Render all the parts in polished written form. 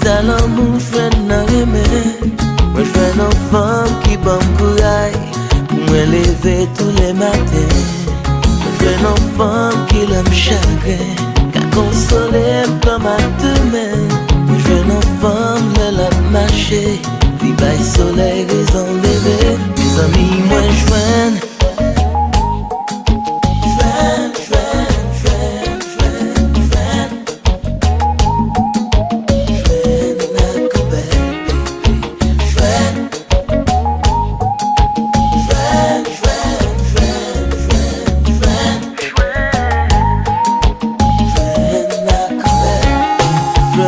ça l'amour jwen nan remè. Moi jwen nan femme qui ban courage pour me lever tous les matins. Moi jwen nan femme qui l'aime chagrin, qu'a consolé comme à demain. Moi jwen nan femme le la marché, li bay soleil raison levé. Mes amis moi jwen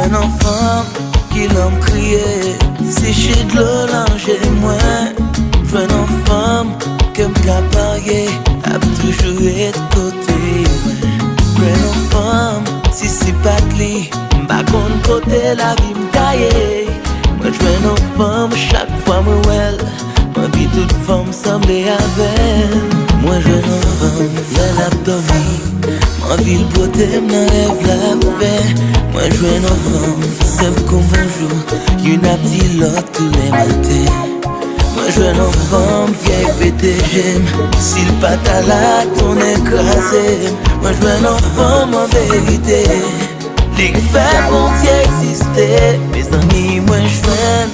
un enfant qui l'homme crié, si j'ai de l'eau langer moi. Je veux un enfant que m'caparier, a toujours être côté. Je veux un enfant, si c'est pas de lui, m'ba kon côté la vie m'taille. Moi je veux un enfant, chaque fois m'ouel, ma vie toute femme semble avec. Moi je veux un enfant, l'abdomen, ma vie le beauté m'enlève la paix. Moi je veux un enfant, simple comme bonjour, une a petit lot tous les matins. Moi je veux un enfant, vieille PTG, si le patala ton écrasé. Moi je veux un enfant, en vérité, les fait bon Dieu exister. Mes amis, moi je veux un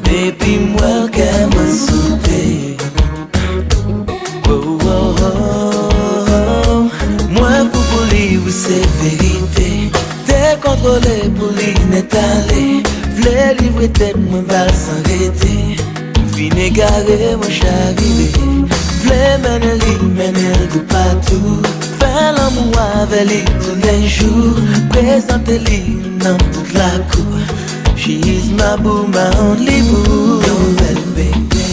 baby, moi qu'elle m'a sauté. Oh, oh, oh. Moi pour lui, oui c'est vérité. Décontrôlé pour lui n'est allé. V'lait livrer tête, moi balle sans arrêter. Vine égaré, moi j'arrivé. V'lait mener lui, mener tout partout. Faire l'amour avec lui tous les jours. Présenter lui dans toute la cour. She is my boo, my only boo. Your bad baby,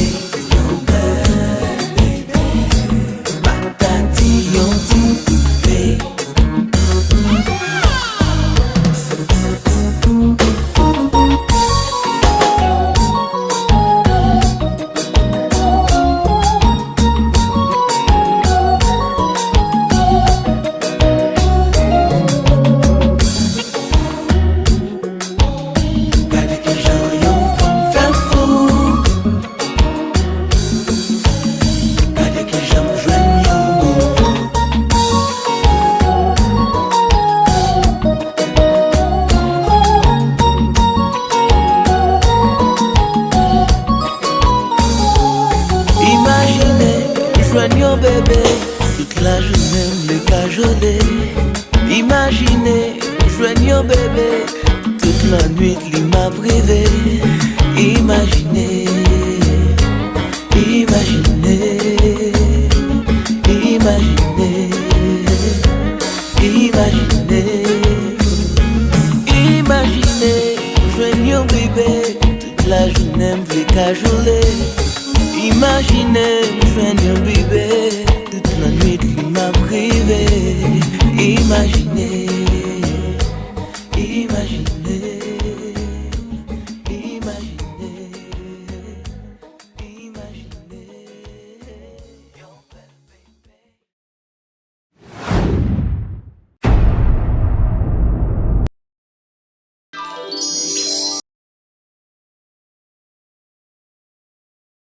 your bad baby. Patati, your baby. Joignons bébé, toute la journée me cajoler. Imaginez, joignons bébé, toute la nuit il m'a privé. Imaginez, imaginez, imaginez, imaginez, imaginez, joignons bébé, toute la journée me cajoler. Imaginez, je viens de bébé, toute la nuit il m'a privé. Imaginez, imaginez.